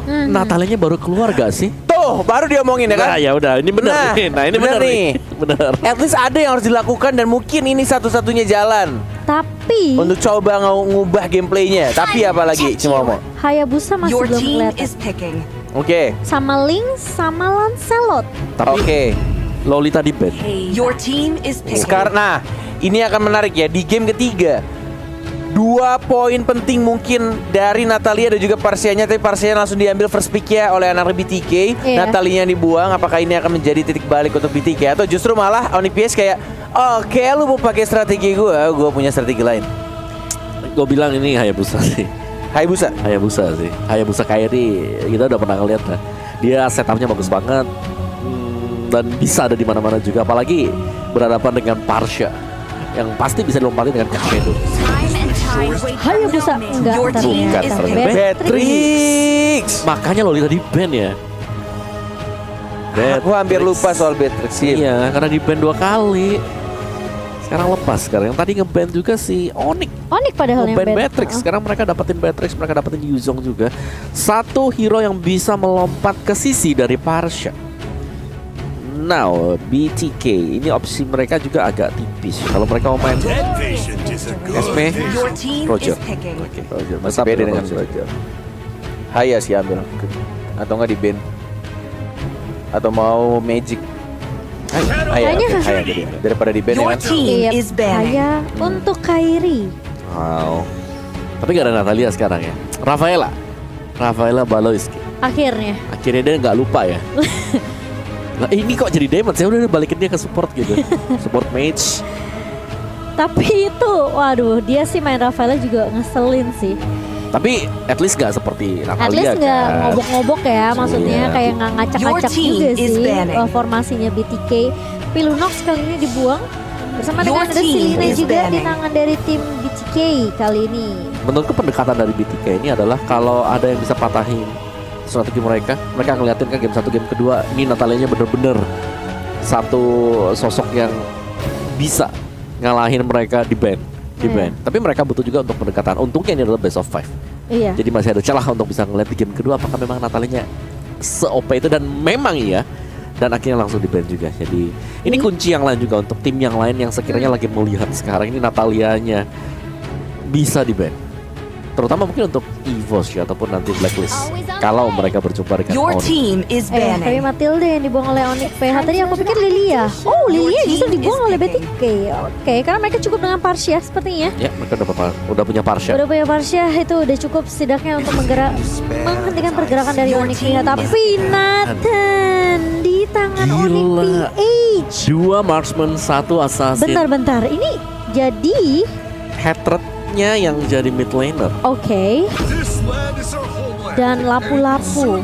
Natalianya baru keluar gak sih? Tuh, baru diomongin ya kan? Nah ya udah, ini benar nih. Nah ini benar nih. Benar. At least ada yang harus dilakukan dan mungkin ini satu-satunya jalan Tapi untuk coba ngubah gameplaynya. Tapi apalagi Cimomo? Hayabusa masih Your belum team kelihatan. is picking. Oke. Sama Link, sama Lancelot. Tapi Oke. Lolita di ban. Your team is picking. Sekarang, nah ini akan menarik ya di game ketiga. 2 poin penting mungkin dari Natalia dan juga Parsianya, tapi Parsianya langsung diambil first pick ya oleh anak BTK. Iya. Natalinya dibuang. Apakah ini akan menjadi titik balik untuk BTK atau justru malah Onyx PS kayak, oke lu mau pakai strategi gue punya strategi lain. Gue bilang ini Hayabusa sih. Hayabusa. Hayabusa sih. Hayabusa Kairi kita udah pernah ngeliat lah. Dia setupnya bagus banget dan bisa ada di mana-mana juga. Apalagi berhadapan dengan Parsha yang pasti bisa dilompatin dengan Kakmedo. Hayabusa enggak Your team ternyata. is picking. Beatrix. Makanya Lolita di ban ya. Aku hampir lupa soal Beatrix. Iya, karena di ban 2 kali. Sekarang lepas sekarang. Yang tadi nge-ban juga si Onyx. Onyx padahal yang Nge-ban bad. Beatrix. Sekarang mereka dapetin Beatrix, mereka dapetin Yuzong juga. Satu hero yang bisa melompat ke sisi dari Parsha. Now, BTK ini opsi mereka juga agak tipis. Kalau mereka mau main Esme, Your team Roger. is picking. Oke, Roger. Masih beda dengan Roger. Haya sih ambil. Atau nggak di band. Atau mau Magic. Haya, Kayaknya- oke, Haya jadi. Daripada di band ya Your kan. team Iya, is banning. Haya untuk Kairi. Wow. Tapi gak ada Natalia sekarang ya. Rafaela Baloiski. Akhirnya. Akhirnya dia nggak lupa ya. Nah ini kok jadi damage, saya udah balikin dia ke support gitu. Support mage. Tapi itu, waduh, dia sih main Rafaela juga ngeselin sih. Tapi at least nggak seperti At Natalia least nggak kan. ngobok-ngobok ya, maksudnya Iya. kayak nggak ngacak-ngacak Your team juga is sih banning. formasinya BTK. Tapi Lunox kali ini dibuang bersama Your dengan ada team Selena is juga di banning. tangan dari tim BTK kali ini. Menurutku pendekatan dari BTK ini adalah kalau ada yang bisa patahin strategi mereka ngeliatin kan game 1 game kedua ini Natalianya bener-bener satu sosok yang bisa ngalahin mereka di ban. Tapi mereka butuh juga untuk pendekatan. Untungnya ini adalah best of 5. Iya. Jadi masih ada celah untuk bisa ngeliat di game kedua apakah memang Natalianya se-OP itu, dan memang iya. Dan akhirnya langsung di ban juga. Jadi ini kunci yang lain juga untuk tim yang lain yang sekiranya lagi melihat sekarang ini Natalianya bisa di ban. Terutama mungkin untuk EVOS ya, ataupun nanti Blacklist kalau mereka berjumpa dengan Your Onyx. team is Tapi banning. Matilda yang dibuang oleh Onyx PH. Tadi aku pikir Lilia. Oh, Lilia justru dibuang oleh BTK. Oke, karena mereka cukup dengan Parsha sepertinya. Ya mereka udah punya Parsha. Udah punya Parsha, itu udah cukup setidaknya untuk menghentikan pergerakan dari Onyx PH. Tapi Nathan di tangan Onyx Gila. PH. 2 marksman, 1 assassin. Bentar, ini jadi Hatrednya yang jadi mid laner. oke. Dan lapu-lapu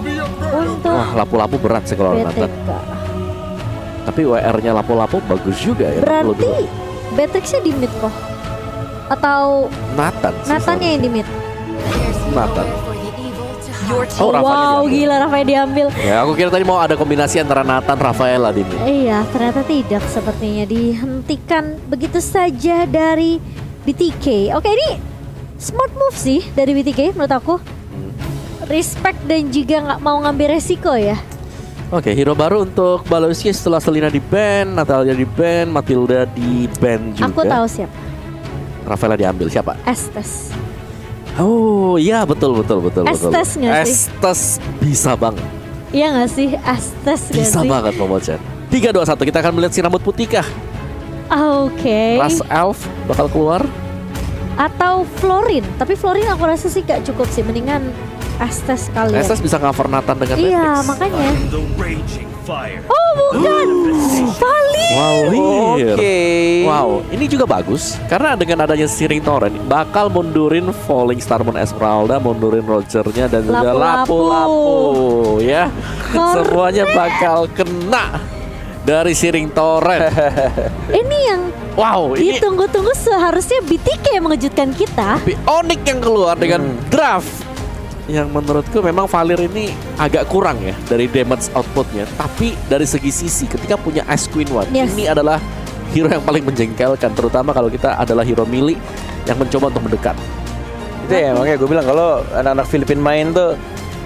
untuk Wah lapu-lapu berat sih kalau Nathan. BTK. Tapi WR-nya lapu-lapu bagus juga ya. 62. Berarti Beatrixnya di mid kok? Atau Nathan sih Nathannya yang di mid? Nathan. Your team. Oh, Rafanya Wow, diambil. gila Rafael diambil. Ya aku kira tadi mau ada kombinasi antara Nathan Rafaela di mid. Iya, ternyata tidak, sepertinya dihentikan begitu saja dari BTK. Oke, ini smart move sih dari BTK menurut aku. Respect dan juga nggak mau ngambil resiko ya. Oke, hero baru untuk Baloiski setelah Selena di ban, Natalia di ban, Matilda di ban juga. Aku tahu siapa. Rafaela diambil siapa? Estes. Oh iya betul. Estes nggak sih? Estes bisa banget. Iya nggak sih? Estes nggak Bisa sih? banget Momochan. 3, 2, 1 kita akan melihat si rambut putih kah? Oke. Ras Elf bakal keluar. Atau Florin. Tapi Florin aku rasa sih gak cukup sih. Mendingan Estes kali ya. Estes bisa cover Nathan dengan Iya, Matrix. makanya. The raging fire. Oh, bukan. Vali. Walir. Oke. Wow, ini juga bagus karena dengan adanya Searing Torrent bakal mundurin Falling Starmoon Esmeralda, mundurin Rogernya dan juga Lapu-lapu. lapu-lapu ya. Keren. Semuanya bakal kena dari Searing Torrent. Ini yang Wow, ini ditunggu-tunggu, seharusnya BTK yang mengejutkan kita. tapi Onyx yang keluar dengan draft yang menurutku memang Valir ini agak kurang ya dari damage outputnya, tapi dari segi sisi ketika punya Ice Queen One Yes. ini adalah hero yang paling menjengkelkan, terutama kalau kita adalah hero melee yang mencoba untuk mendekat. Itu ya makanya gue bilang kalau anak-anak Filipin main tuh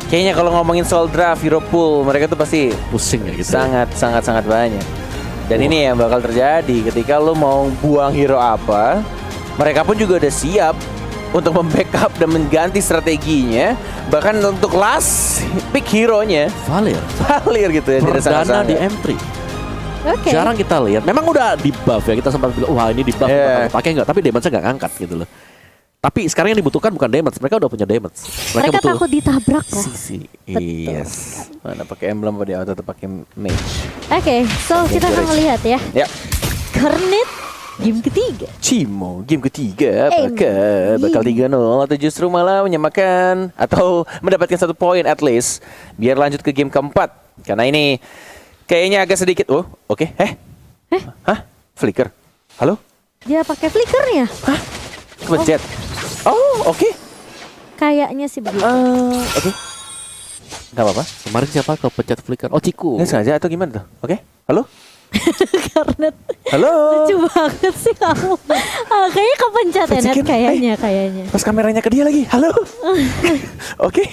Kayaknya kalau ngomongin soal draft hero pool, mereka tuh pasti Pusing ya gitu. sangat banyak. Dan ini yang bakal terjadi ketika lo mau buang hero apa, mereka pun juga udah siap untuk membackup dan mengganti strateginya. Bahkan untuk last pick hero-nya Valir. Valir gitu ya. tidak Perdana sangat-sangat. di M3. Oke. Jarang kita lihat. Memang udah di buff ya. Kita sempat bilang, wah ini di buff. Yeah. Pakai nggak? Tapi damage-nya nggak ngangkat gitu loh. Tapi sekarang yang dibutuhkan bukan damage. Mereka udah punya damage. Mereka butuh takut ditabrak kok. sisi. Betul. Yes. Mana pakai emblem apa dia atau pakai mage? Oke, so kita akan melihat ya. Ya. Garnet game ketiga. Cimo game ketiga apakah Indeed. bakal 3-0 atau justru malah menyamakan atau mendapatkan 1 poin at least biar lanjut ke game keempat. Karena ini kayaknya agak sedikit oke. Hah? Flicker. Halo? Dia pakai flickernya. Kepencet. Oh, oke. Kayaknya sih begitu. Oke. Gak apa-apa. Kemarin siapa kau pencet flicker? Oh Ciku. Nggak sengaja atau gimana tuh? Oke. Halo? Garnet. Halo? Lucu banget sih kamu. Kayaknya kepencet ya, Net. Pecikin. Kayaknya. Pas kameranya ke dia lagi. Halo? Oke.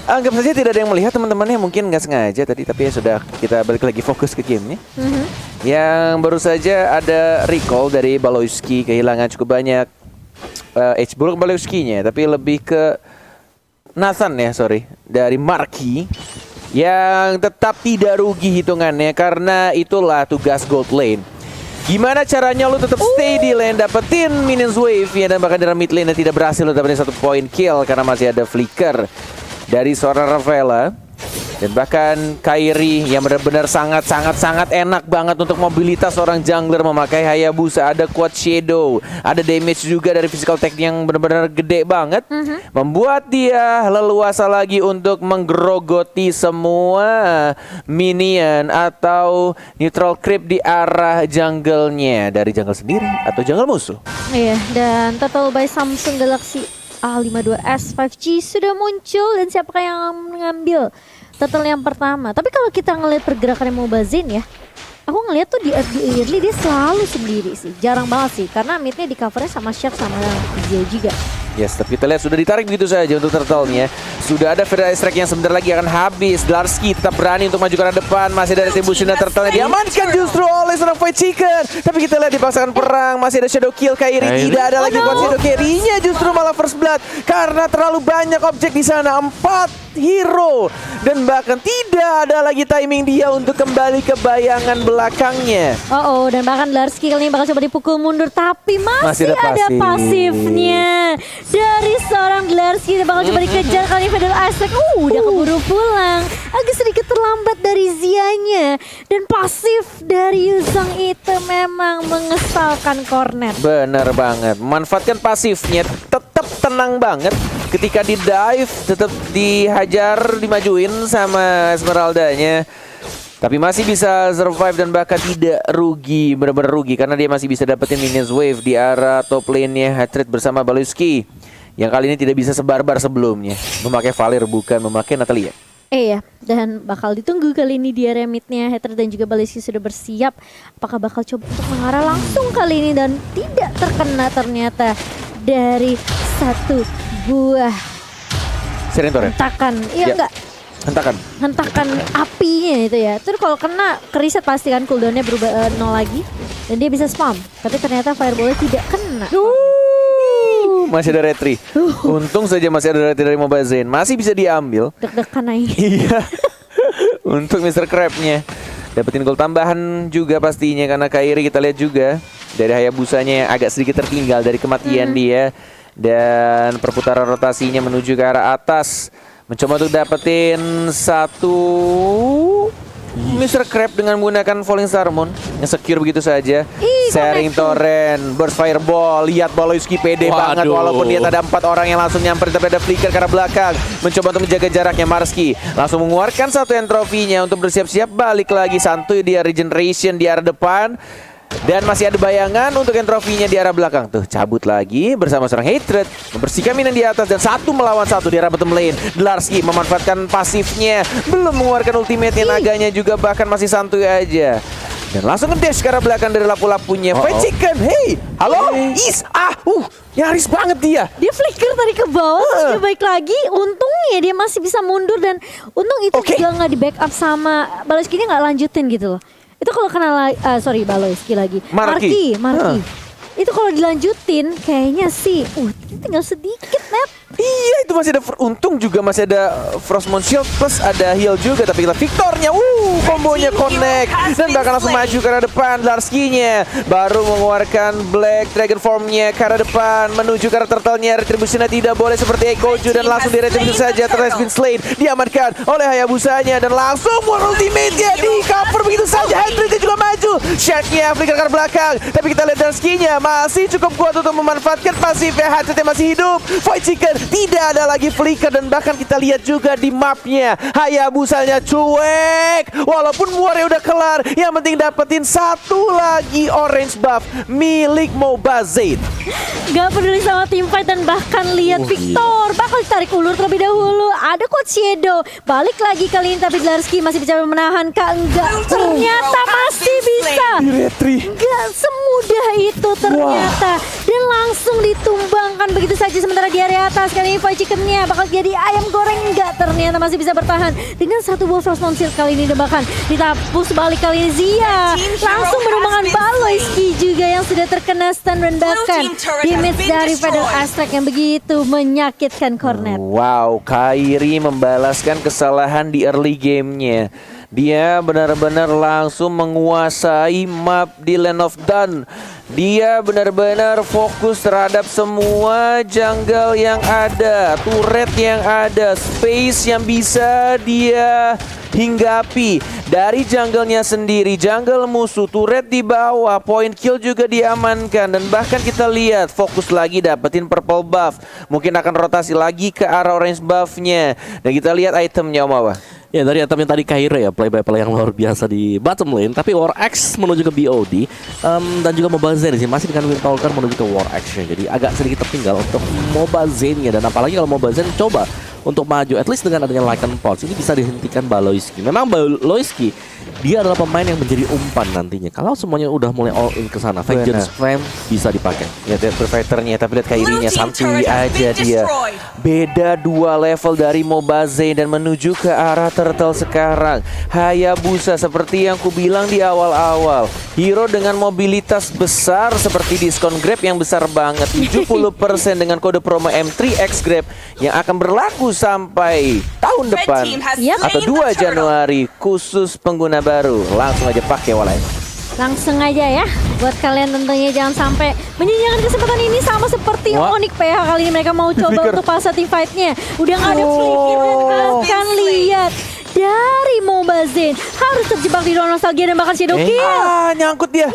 Anggap saja tidak ada yang melihat teman-temannya. Mungkin nggak sengaja tadi. Tapi ya sudah, kita balik lagi fokus ke gamenya. Yang baru saja ada recall dari Balowski. Kehilangan cukup banyak bukan Balowski-nya, tapi lebih ke Nathan ya, sorry. Dari Marky. Yang tetap tidak rugi hitungannya. Karena itulah tugas gold lane. Gimana caranya lu tetap stay di lane, dapetin minions wave ya, dan bahkan dari mid lane tidak berhasil lu dapetin 1 point kill karena masih ada flicker dari seorang Ravela. Dan bahkan Kairi yang benar-benar sangat enak banget untuk mobilitas seorang jungler memakai Hayabusa. Ada quad shadow, ada damage juga dari physical tech yang benar-benar gede banget, membuat dia leluasa lagi untuk menggerogoti semua minion atau neutral creep di arah jungle-nya, dari jungle sendiri atau jungle musuh. Iya, dan Total by Samsung Galaxy A52s 5G sudah muncul, dan siapakah yang mengambil total yang pertama? Tapi kalau kita ngelihat pergerakan Mobazin ya, aku ngelihat tuh di early dia selalu sendiri sih, jarang banget sih, karena midnya di covernya sama Shark sama dia juga. Yes, tapi kita lihat sudah ditarik begitu saja untuk turtle-nya. Sudah ada Federal Strike yang sebentar lagi akan habis. Dlarsky tetap berani untuk maju ke arah depan. Masih ada retribution dan turtle-nya diamankan justru oleh seorang Void Chicken. Tapi kita lihat dipaksakan perang. Masih ada Shadow Kill Kairi. Tidak ada lagi buat Shadow Carry-nya, justru malah First Blood. Karena terlalu banyak objek di sana. 4 hero. Dan bahkan tidak ada lagi timing dia untuk kembali ke bayangan belakangnya. Dan bahkan Dlarsky kali ini bakal coba dipukul mundur, tapi masih ada pasifnya dari seorang Dlarsky. Dia bakal coba dikejar kali ini Federal Aztec. Udah keburu pulang. Agak sedikit terlambat dari Zianya. Dan pasif dari Yuzong itu memang mengesalkan Cornet. Bener banget, memanfaatkan pasifnya, tetap tenang banget. Ketika di dive, tetap dihajar, dimajuin sama Esmeralda-nya. Tapi masih bisa survive dan bahkan tidak rugi, benar-benar rugi. Karena dia masih bisa dapetin minions wave di arah top lane-nya. Hatred bersama Balowski, yang kali ini tidak bisa sebarbar sebelumnya. Memakai Valir, bukan memakai Natalia. Iya, dan bakal ditunggu kali ini di area mid-nya. Hatred dan juga Balowski sudah bersiap. Apakah bakal coba untuk mengarah langsung kali ini, dan tidak terkena ternyata dari satu buah Serentoren. hentakan. Iya Ya. enggak? Hentakan apinya itu ya. Terus kalau kena kereset pasti kan cooldownnya berubah 0 lagi. Dan dia bisa spam. Tapi ternyata fireball-nya tidak kena. Masih ada retri. Untung saja masih ada retri dari Mobazin. Masih bisa diambil. Deg-degan aja. Iya. Untuk Mr. Crab-nya. Dapetin gol tambahan juga pastinya. Karena Kairi kita lihat juga dari Hayabusanya yang agak sedikit tertinggal dari kematian dia. Dan perputaran rotasinya menuju ke arah atas. Mencoba untuk dapetin 1 Mr. Crab dengan menggunakan Falling Star Moon yang secure begitu saja. Sharing Torrent, Burst Fireball. Lihat Balowski pede banget walaupun dia ada 4 orang yang langsung nyamperin, tapi ada flicker ke arah belakang. Mencoba untuk menjaga jaraknya. Marski langsung mengeluarkan 1 entrofinya untuk bersiap-siap balik lagi. Santuy dia regeneration di arah depan. Dan masih ada bayangan untuk entrofinya di arah belakang. Tuh, cabut lagi bersama seorang Hatred, membersihkan minion di atas, dan 1 melawan 1 di arah bottom lane. Dlarsky memanfaatkan pasifnya, belum mengeluarkan ultimate-nya, naganya juga bahkan masih santuy aja. Dan langsung nge-dash ke arah belakang dari lapu-lapunya. Fight Chicken, hey, halo, Is, nyaris banget dia. Dia flicker tadi ke bawah, terus dia balik lagi. Untungnya dia masih bisa mundur dan untung itu juga nggak di backup sama Baloyski, dia nggak lanjutin gitu loh. Itu kalau kena Baloyski lagi. Marky. Itu kalau dilanjutin kayaknya sih, tinggal sedikit net. Iya, itu masih ada untung juga masih ada Frostmourne Shield plus ada heal juga, tapi kita Victornya kombonya connect dan bahkan langsung maju ke arah depan. Larski-nya baru mengeluarkan Black Dragon Form-nya ke arah depan menuju ke arah turtle-nya. Retribution-nya tidak boleh seperti Ekoju dan langsung di-retribution saja. Turtle has been slain, diamankan oleh Hayabusa-nya dan langsung ultimate-nya di cover begitu saja. Hendry juga maju, Shark-nya flicker ke arah belakang, tapi kita lihat Larski-nya masih cukup kuat untuk memanfaatkan pasifnya. Hatchet-nya masih hidup. Void Chicken tidak ada lagi flicker dan bahkan kita lihat juga di mapnya Hayabusanya cuek. Walaupun warnya udah kelar, yang penting dapetin satu lagi orange buff milik Mobazade. Gak peduli sama teamfight dan bahkan lihat Victor bakal ditarik ulur terlebih dahulu. Ada Coach Shadow balik lagi kali ini, tapi Larski masih bisa menahan kak. Enggak, ternyata masih bisa. Gak semudah itu ternyata. Dan langsung ditumbangkan begitu saja. Sementara di area atas kali ini Void Chicken-nya bakal jadi ayam goreng. Enggak, ternyata masih bisa bertahan dengan satu buah Frostmourne Shield kali ini. Dan bahkan ditapus balik kali ini Zia langsung merumbangkan Baloyski juga yang sudah terkena stun dan bahkan damage dari Feather Aztec yang begitu menyakitkan Cornet. Wow, Kairi membalaskan kesalahan di early game-nya. Dia benar-benar langsung menguasai map di Land of Dawn. Dia benar-benar fokus terhadap semua jungle yang ada, turret yang ada, space yang bisa dia hinggapi dari jungle-nya sendiri, jungle musuh, turret di bawah, point kill juga diamankan dan bahkan kita lihat fokus lagi dapetin purple buff. Mungkin akan rotasi lagi ke arah orange buff-nya. Dan kita lihat itemnya Om Awa. Ya, dari itemnya tadi Kairi ya, play by play yang luar biasa di bottom lane. Tapi War Axe menuju ke BOD dan juga Mobazade sih masih dengan Windtalker menuju ke War Axe-nya. Jadi agak sedikit tertinggal untuk Mobazade-nya. Dan apalagi kalau Mobazade coba untuk maju, at least dengan adanya Lycan Pulse ini bisa dihentikan Baloyski. Memang Baloyski dia adalah pemain yang menjadi umpan nantinya. Kalau semuanya udah mulai all in ke sana, Vengeance Flame bisa dipakai. Lihat Fighter-nya, tapi lihat Kairinya santuy aja dia. Beda 2 level dari Mobazade dan menuju ke arah turtle sekarang. Hayabusa seperti yang ku bilang di awal-awal. Hero dengan mobilitas besar seperti diskon Grab yang besar banget. 70% dengan kode promo M3X Grab yang akan berlaku sampai tahun depan atau 2 Januari khusus pengguna baru. Langsung aja pakai walai. Langsung aja ya, buat kalian tentunya jangan sampai menyanyiakan kesempatan ini sama seperti Onyx PH kali ini. Mereka mau coba untuk pasar team fight-nya. Udah gak ada flicker dan bahkan lihat dari Mobazade harus terjebak di ruang nostalgia dan bahkan shadow kill. Nyangkut dia.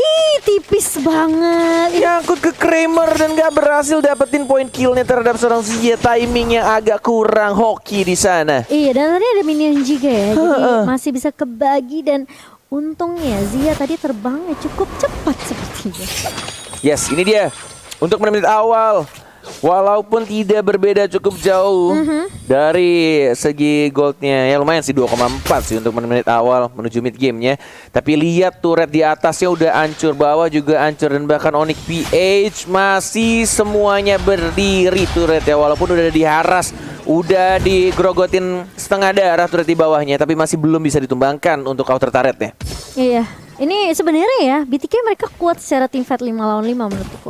Tipis banget. Nyangkut ke Kramer dan gak berhasil dapetin point killnya terhadap seorang Zia. Timing yang agak kurang hoki di sana. Iya, dan tadi ada minion juga ya. Jadi masih bisa kebagi dan untungnya Zia tadi terbangnya cukup cepat sepertinya. Yes, ini dia untuk menit awal. Walaupun tidak berbeda cukup jauh dari segi goldnya, ya lumayan sih 2,4 sih untuk menit awal menuju mid gamenya. Tapi lihat turret di atasnya udah hancur, bawah juga hancur dan bahkan Onyx PH masih semuanya berdiri turret ya. Walaupun udah diharas, udah digrogotin setengah darah turret di bawahnya, tapi masih belum bisa ditumbangkan untuk counter turretnya. Iya, ini sebenarnya ya BTK mereka kuat secara team fight 5 lawan 5 menurutku.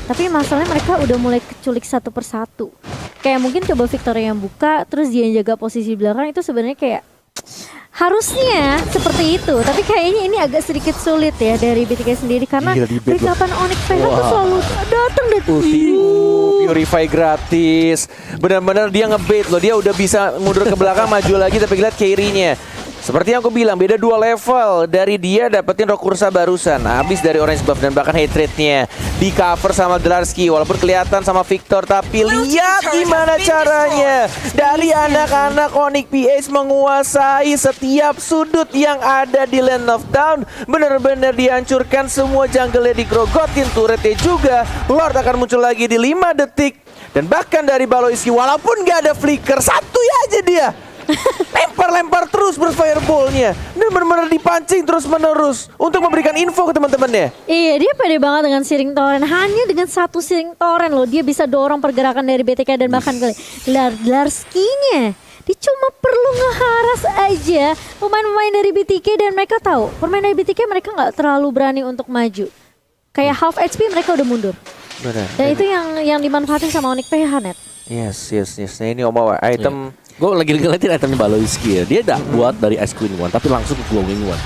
Tapi masalahnya mereka udah mulai keculik satu persatu. Kayak mungkin coba Victoria yang buka, terus dia yang jaga posisi belakang, itu sebenarnya kayak harusnya seperti itu. Tapi kayaknya ini agak sedikit sulit ya dari BTK sendiri karena backupan Onyx PH tuh selalu datang dan Purify gratis. Benar-benar dia ngebait loh. Dia udah bisa mundur ke belakang maju lagi, tapi lihat Kairinya. Seperti yang aku bilang, beda 2 level dari dia dapetin Rock Ursa barusan. Habis dari orange buff dan bahkan hate rate-nya di cover sama Dlarsky. Walaupun kelihatan sama Victor, tapi lihat gimana caranya. Dari anak-anak Onyx PH menguasai setiap sudut yang ada di Land of Dawn. Bener-bener dihancurkan semua jungle-nya, digrogotin turretnya juga. Lord akan muncul lagi di 5 detik. Dan bahkan dari Baloyski, walaupun gak ada flicker, satu aja dia. Lempar terus berfireballnya. Dan benar-benar dipancing terus menerus untuk memberikan info ke teman-temannya. Iya, dia pede banget dengan Searing Torrent. Hanya dengan satu Searing Torrent loh, dia bisa dorong pergerakan dari BTK dan bahkan ke Larski-nya. Dia cuma perlu ngeharas aja pemain-pemain dari BTK dan mereka tahu pemain dari BTK mereka nggak terlalu berani untuk maju. Kayak half HP mereka udah mundur. Benar. Dan itu yang dimanfaatin sama Onyx PH net. Yes. Nah ini Omawa item. Gue lagi ngeliatin itemnya Baloiski ya. Dia tidak buat dari Ice Queen One, tapi langsung ke Glowing One.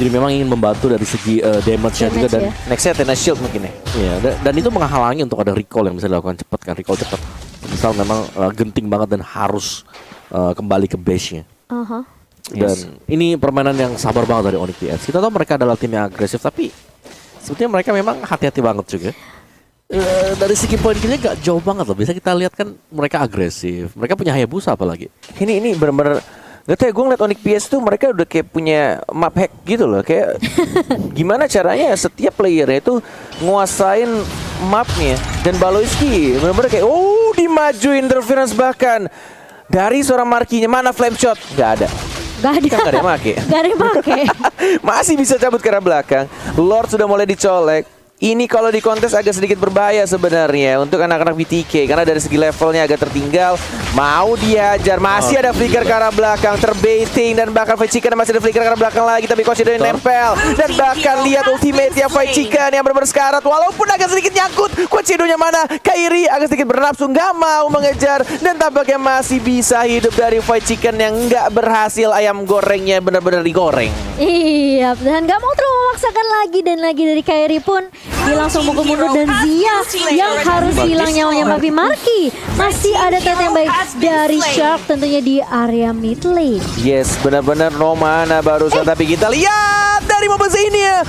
Jadi memang ingin membantu dari segi damage-nya juga dan ya. Nextnya Athena Shield mungkin ya. iya, dan itu menghalangi untuk ada recall yang bisa dilakukan cepat kan, recall cepat. Misal memang genting banget dan harus kembali ke base-nya. Dan ini permainan yang sabar banget dari Onyx PS. Kita tahu mereka adalah tim yang agresif, tapi sebetulnya mereka memang hati-hati banget juga. Dari segi poin killnya gak jauh banget loh. Bisa kita lihat kan mereka agresif. Mereka punya Hayabusa apalagi. Ini benar-benar gak tau ya, gue ngeliat Onyx PS tuh mereka udah kayak punya map hack gitu loh. Kayak gimana caranya setiap playernya itu nguasain mapnya. Dan Baloiski benar-benar kayak dimajuin interference bahkan dari seorang markinya. Mana flame shot? Gak ada. Gak ada. Kan gak ada yang make. Gak ada yang pakai. Masih bisa cabut ke arah belakang. Lord sudah mulai dicolek. Ini kalau di kontes agak sedikit berbahaya sebenarnya untuk anak-anak BTK karena dari segi levelnya agak tertinggal. Mau diajar, masih ada flicker ke arah belakang, terbaiting dan bahkan Fight Chicken masih ada flicker ke arah belakang lagi tapi Coach Edo yang nempel dan bahkan lihat ultimate-nya Fight Chicken yang benar-benar sekarat walaupun agak sedikit nyangkut. Coach Edo-nya mana? Kairi agak sedikit bernafsu nggak mau mengejar dan tampaknya masih bisa hidup dari Fight Chicken yang nggak berhasil ayam gorengnya benar-benar digoreng. Iya, dan nggak mau terlalu memaksakan lagi dan lagi dari Kairi pun dia langsung mukul mundur dan Zia yang harus hilang nyawanya tapi Marky masih ada tet yang baik dari Shark tentunya di area mid lane. Yes, benar-benar no mana barusan tapi kita lihat dari Mobile ini ya.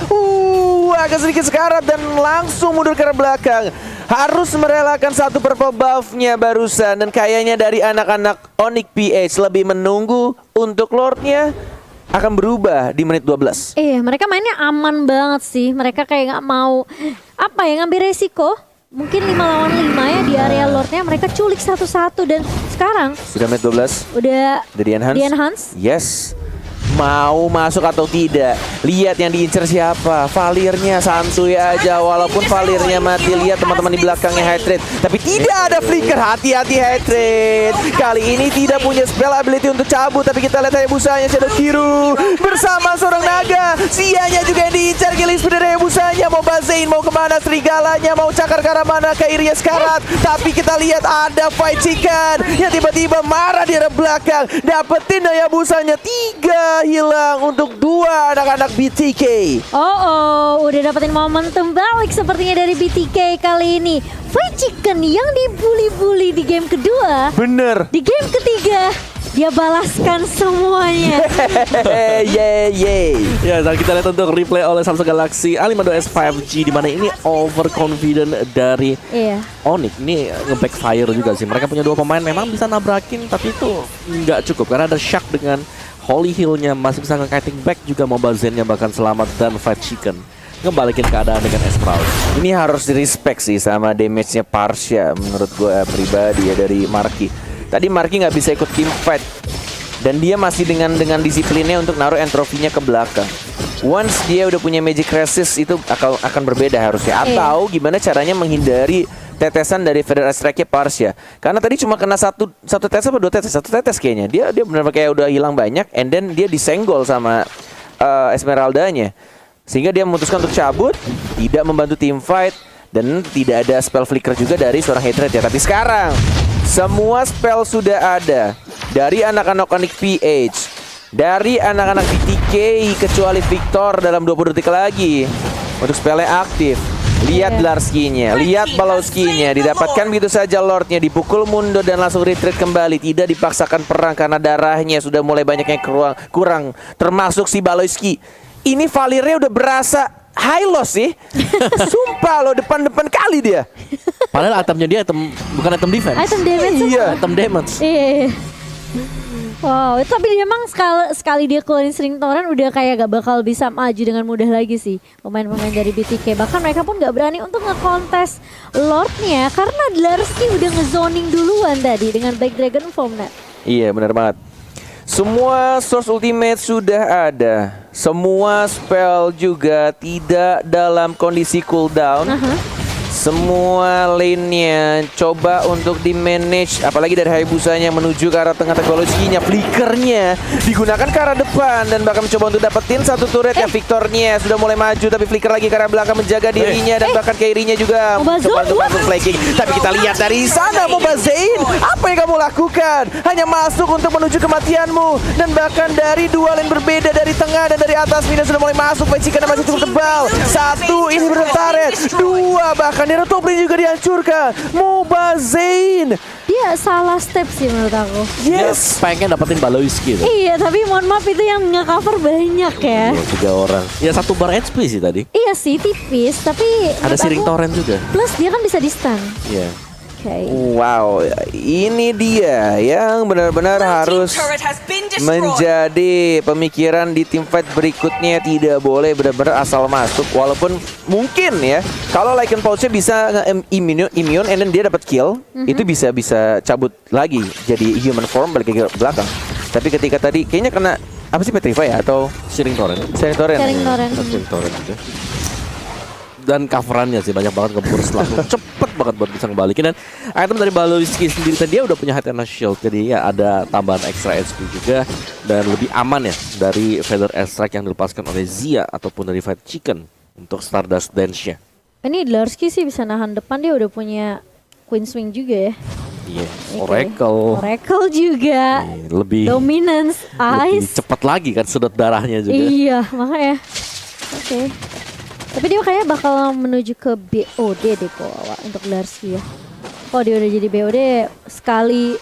Agak sedikit sekarat dan langsung mundur ke arah belakang. Harus merelakan satu purple buff-nya barusan dan kayaknya dari anak-anak Onyx PH lebih menunggu untuk Lord-nya akan berubah di menit 12. Iya, mereka mainnya aman banget sih. Mereka kayak nggak mau ngambil resiko. Mungkin 5 lawan 5 ya di area Lordnya mereka culik satu-satu dan sekarang Sudah menit 12. udah Dari Enhance. di enhance. Yes. Mau masuk atau tidak? Lihat yang diincar siapa? Valirnya santuy aja walaupun Valirnya mati. Lihat teman-teman di belakangnya Hatred. Tapi tidak ada flicker. Hati-hati Hatred. Kali ini tidak punya spell ability untuk cabut. Tapi kita lihat Hayabusanya Shadow Kiru bersama seorang naga. Sianya juga yang diincar. Killing speed dari Hayabusanya. Mau Bazain, mau kemana? Serigalanya mau cakar ke arah mana? Kairinya sekarat. Tapi kita lihat ada Fight Chicken yang tiba-tiba marah di arah belakang. Dapetin Hayabusanya 3 hilang untuk 2 anak-anak BTK. Udah dapetin momentum balik sepertinya dari BTK kali ini. Fight Chicken yang dibully-bully di game kedua. Bener. Di game ketiga dia balaskan semuanya. Yeay. Ya, dan kita lihat untuk replay oleh Samsung Galaxy A52s 5G di mana ini overconfident dari Onyx. Ini nge-backfire juga sih. Mereka punya 2 pemain memang bisa nabrakin tapi itu nggak cukup karena ada Shark dengan Holy Hill-nya masih bisa nge-kiting back juga Mobile Zen-nya bahkan selamat dan Fight Chicken ngebalikin keadaan dengan Esprout. Ini harus di-respect sih sama damage-nya Parsha menurut gue pribadi ya dari Marky. Tadi Marky nggak bisa ikut team fight dan dia masih dengan disiplinnya untuk naruh entropy-nya ke belakang. Once dia udah punya Magic Resist itu akan berbeda harusnya. Atau gimana caranya menghindari tetesan dari Feather Strike-nya Parsha. Karena tadi cuma kena satu tetes apa 2 tetes? 1 tetes kayaknya. Dia benar-benar kayak udah hilang banyak and then dia disenggol sama Esmeralda-nya. Sehingga dia memutuskan untuk cabut, tidak membantu tim fight dan tidak ada spell flicker juga dari seorang Hatred ya. Tapi sekarang semua spell sudah ada dari anak-anak Onyx PH, dari anak-anak BTK kecuali Victor dalam 20 detik lagi untuk spellnya aktif. Lihat Larski-nya, lihat Balowski-nya, didapatkan begitu saja Lord-nya, dipukul mundur dan langsung retreat kembali. Tidak dipaksakan perang karena darahnya sudah mulai banyak yang kurang termasuk si Balowski. Ini Valirnya udah berasa high loss sih. Sumpah loh, depan kali dia. Padahal itemnya dia bukan item defense. Item damage. Iya. Item damage. Iya. Wow, tapi dia emang sekali dia keluarin Searing Torrent udah kayak gak bakal bisa maju dengan mudah lagi sih pemain-pemain dari BTK. Bahkan mereka pun gak berani untuk nge-contest Lord-nya karena Larski udah nge-zoning duluan tadi dengan Black Dragon Form net. Iya benar banget. Semua source ultimate sudah ada. Semua spell juga tidak dalam kondisi cooldown. Semua lane-nya coba untuk di-manage, apalagi dari Hayabusanya menuju ke arah tengah teknologinya. Flickernya digunakan ke arah depan dan bahkan mencoba untuk dapetin satu turret ya. Victornya sudah mulai maju tapi Flicker lagi ke arah belakang menjaga dirinya dan bahkan Kairinya juga coba untuk masuk flanking. Tapi kita lihat dari sana Mobazain, apa yang kamu lakukan? Hanya masuk untuk menuju kematianmu dan bahkan dari dua lane berbeda, dari tengah dan dari atas, Mina sudah mulai masuk. Pecikan masih cukup tebal. Satu ini bertaret, dua bahkan Nero top lane juga dihancurkan. Mobazain Dia salah step sih menurut aku. yes. Dia pengen dapetin Baloiski tuh. Iya, tapi mohon maaf itu yang nge-cover banyak ya. 3 orang. Ya 1 bar HP sih tadi. Iya sih, tipis, tapi Ada menurut Searing aku- Torrent juga. Plus dia kan bisa di stun. Iya. Oke. Wow, ini dia yang benar-benar harus turret has been destroyed. menjadi pemikiran di tim fight berikutnya. Tidak boleh benar-benar asal masuk. Walaupun mungkin ya, kalau Lycan Pulse bisa immune and then dia dapat kill, itu bisa cabut lagi jadi human form balik ke belakang. Tapi ketika tadi kayaknya kena apa sih, Petrify ya atau Searing Torrent. Searing Torrent? Sharing Torrent. Searing Torrent juga. Dan coverannya sih banyak banget nge-burst langsung cepet banget buat bisa ngebalikin. Dan item dari Baloiski sendiri tadi dia udah punya Head and Shield, jadi ya ada tambahan extra HP juga dan lebih aman ya dari Feather Airstrike yang dilepaskan oleh Zia ataupun dari Fight Chicken untuk Stardust Dance-nya. Ini Dlarsky sih bisa nahan depan, dia udah punya Queen Swing juga ya. Iya, Oke. Oracle juga. Iya, lebih Dominance, lebih Ice. cepat lagi kan sedot darahnya juga. Iya, makanya. Oke. Tapi dia kayaknya bakal menuju ke BOD deh kok untuk Dlarsky ya. Oh, dia udah jadi BOD sekali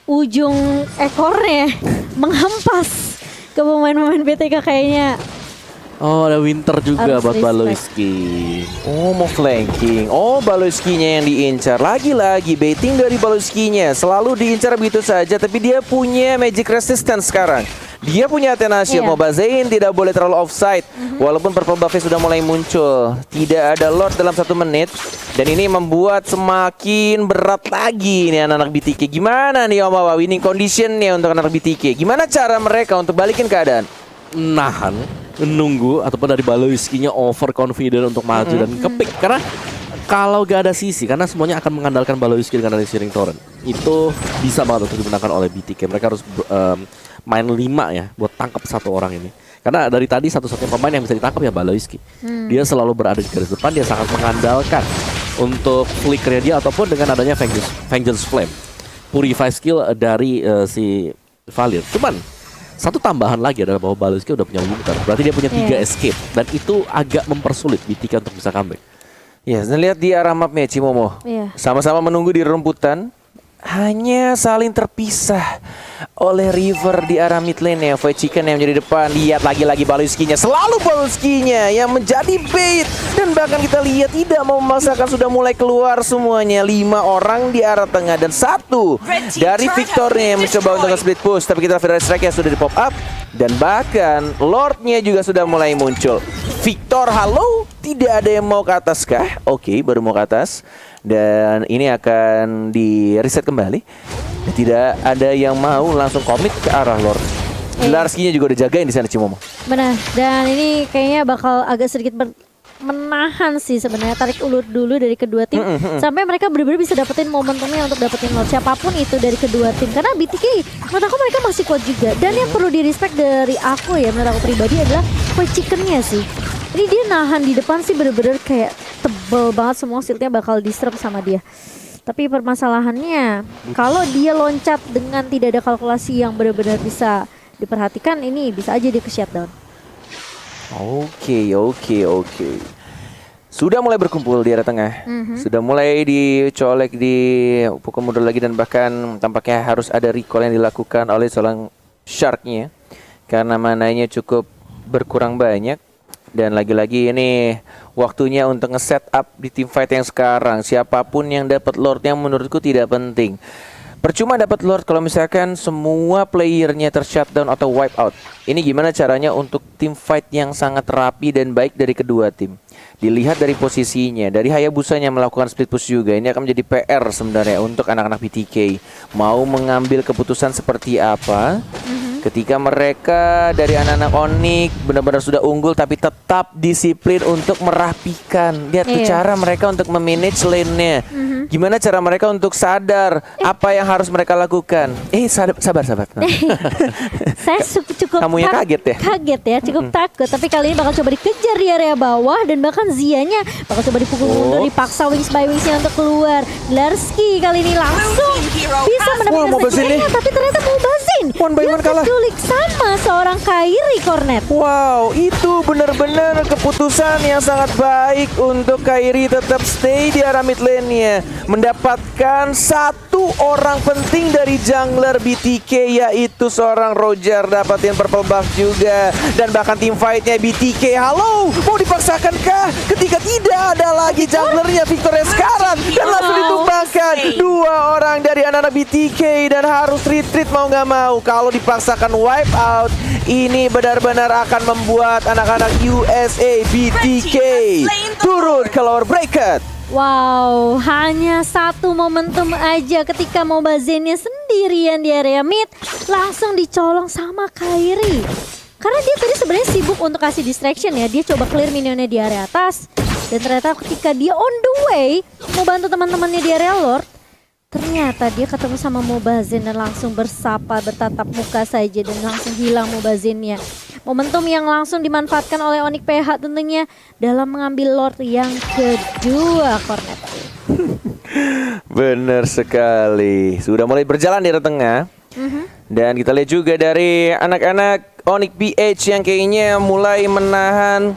ujung ekornya menghampas ke pemain-pemain BTK kayaknya. Oh, ada Winter juga Harus buat respect. Baloiski. Oh, mau flanking. Oh, Baloiskinya yang diincar. Lagi-lagi baiting dari Baloiskinya. Selalu diincar begitu saja, tapi dia punya magic resistance sekarang. Dia punya Athena Shield. Iya. Mobazain tidak boleh terlalu offside. Walaupun purple buff-nya sudah mulai muncul. Tidak ada Lord dalam 1 menit. Dan ini membuat semakin berat lagi nih anak-anak BTK. Gimana nih Om Wawa winning conditionnya untuk anak BTK? Gimana cara mereka untuk balikin keadaan? Nahan, nunggu ataupun dari Baloiskinya overconfident untuk maju dan kepick. Karena kalau gak ada sisi, karena semuanya akan mengandalkan Baloiski dengan dari Searing Torrent, itu bisa banget untuk digunakan oleh BTK. Mereka harus main 5 ya buat tangkap 1 orang ini. Karena dari tadi satu-satunya pemain yang bisa ditangkap ya Baloiski. Dia selalu berada di garis depan, dia sangat mengandalkan untuk flickernya dia ataupun dengan adanya Vengeance Flame, Purify skill dari si Valir. Cuman satu tambahan lagi adalah bahwa Baloiski udah punya Winter, berarti dia punya 3 Iya. escape dan itu agak mempersulit BTK untuk bisa comeback. Ya, dan lihat di arah mapnya Cimomo. Iya. Sama-sama menunggu di rumputan. Hanya saling terpisah oleh River di arah mid lane ya. Fight Chicken yang menjadi depan. Lihat lagi-lagi Baloiskinya. Selalu Baloiskinya yang menjadi bait. Dan bahkan kita lihat tidak mau memaksakan, sudah mulai keluar semuanya. 5 orang di arah tengah dan 1 dari Victornya yang mencoba untuk split push. Tapi kita Feather Strike sudah di pop up. Dan bahkan Lordnya juga sudah mulai muncul. Victor, halo? Tidak ada yang mau ke atas kah? Oke, baru mau ke atas. Dan ini akan di reset kembali. Tidak ada yang mau langsung komit ke arah Lord. Dlarsky-nya juga udah jagain di sana Cimomo. Benar. Dan ini kayaknya bakal agak sedikit menahan sih sebenarnya, tarik ulur dulu dari kedua tim sampai mereka benar-benar bisa dapetin momentumnya untuk dapetin Lord siapapun itu dari kedua tim. Karena BTK menurut aku mereka masih kuat juga. Dan yang perlu di respect dari aku ya, menurut aku pribadi adalah Fight Chicken-nya sih. Ini dia nahan di depan sih bener-bener kayak tebel banget, semua shieldnya bakal diserap sama dia. Tapi permasalahannya kalau dia loncat dengan tidak ada kalkulasi yang benar-benar bisa diperhatikan, ini bisa aja dia ke shutdown. Oke. Sudah mulai berkumpul di arah tengah. Sudah mulai dicolek, dipukul mundur lagi. Dan bahkan tampaknya harus ada recall yang dilakukan oleh seorang Shark-nya. Karena mananya cukup berkurang banyak. Dan lagi-lagi ini waktunya untuk nge-set up di team fight yang sekarang. Siapapun yang dapat Lordnya menurutku tidak penting. Percuma dapat Lord kalau misalkan semua playernya tershutdown atau wipe out. Ini gimana caranya untuk tim fight yang sangat rapi dan baik dari kedua tim? Dilihat dari posisinya, dari Hayabusanya melakukan split push juga. Ini akan menjadi PR sebenarnya untuk anak-anak BTK. Mau mengambil keputusan seperti apa? Ketika mereka dari anak-anak Onyx benar-benar sudah unggul tapi tetap disiplin untuk merapikan. Lihat tuh cara mereka untuk memanage lane-nya. Gimana cara mereka untuk sadar apa yang harus mereka lakukan. Sabar. Saya cukup Kamunya kaget ya? Kaget ya, cukup takut. Tapi kali ini bakal coba dikejar di area bawah dan bahkan Zianya bakal coba dipukul mundur, dipaksa wings by wingsnya untuk keluar. Larski kali ini langsung bisa mendapatkan Mobazin tapi ternyata Mobazin One by one kalah. diculik sama seorang Kairi Cornet. Wow, itu benar-benar keputusan yang sangat baik untuk Kairi tetap stay di area mid lane-nya. Mendapatkan satu orang penting dari jungler BTK, yaitu seorang Roger. Dapatin purple buff juga. Dan bahkan tim fight-nya BTK. Halo, mau dipaksakankah? Ketika tidak ada lagi junglernya Victoria sekarang. Dan langsung ditumbangkan. Dua orang dari anak-anak BTK. Dan harus retreat mau nggak mau. Kalau dipaksakan wipe out, ini benar-benar akan membuat anak-anak USA BTK turun ke lower bracket. Wow, hanya satu momentum aja ketika Mobazinnya sendirian di area mid langsung dicolong sama Kairi. Karena dia tadi sebenarnya sibuk untuk kasih distraction ya. Dia coba clear minionnya di area atas. Dan ternyata ketika dia on the way mau bantu teman-temannya di area Lord, ternyata dia ketemu sama Mobazin dan langsung bersapa, bertatap muka saja dan langsung hilang Mobazinnya. Momentum yang langsung dimanfaatkan oleh Onyx PH tentunya dalam mengambil Lord yang kedua, Cornet. Bener sekali. Sudah mulai berjalan di area tengah. Dan kita lihat juga dari anak-anak Onyx PH yang kayaknya mulai menahan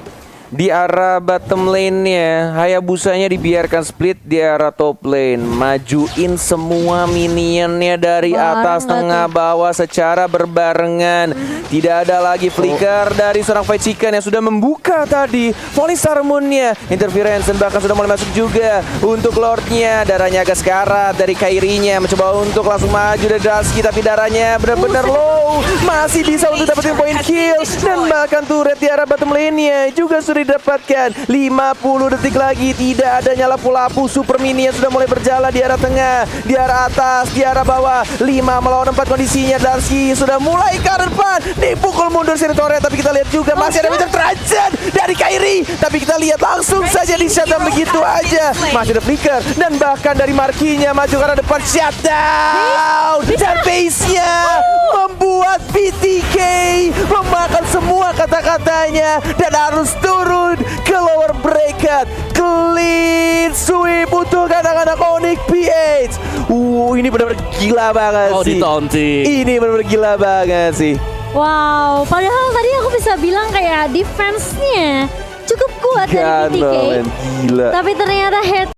di arah bottom lane-nya. Hayabusanya dibiarkan split di arah top lane. Majuin semua minionnya dari atas, tengah, bawah secara berbarengan. Tidak ada lagi flicker dari seorang Fight Chicken yang sudah membuka tadi volley Sarmunnya. Interference dan bahkan sudah mulai masuk juga untuk Lordnya. Darahnya agak sekarat dari Kairinya. Mencoba untuk langsung maju dari Drasky, tapi darahnya benar-benar low. Masih bisa untuk dapetin point kill. Dan bahkan turret di arah bottom lane-nya juga sudah didapatkan. 50 detik lagi, tidak adanya lapu-lapu. Super mini yang sudah mulai berjalan di arah tengah, di arah atas, di arah bawah. 5 melawan 4 kondisinya. Darcy sudah mulai ke arah depan, dipukul mundur Siritornya, tapi kita lihat juga masih ada Winter Trajan dari Kairi. Tapi kita lihat langsung saja di shutdown begitu aja. Masih ada flicker dan bahkan dari Markinya maju ke arah depan, shutdown. Dan base-nya membuat BTK memakan semua kata-katanya dan harus turun ke lower bracket. Clean sweep untuk anak-anak Onyx PH. Ini benar-benar gila banget sih. Ditaunting. Ini benar-benar gila banget sih. Wow, padahal tadi aku bisa bilang kayak defense-nya cukup kuat dari BTK. Gila. Tapi ternyata head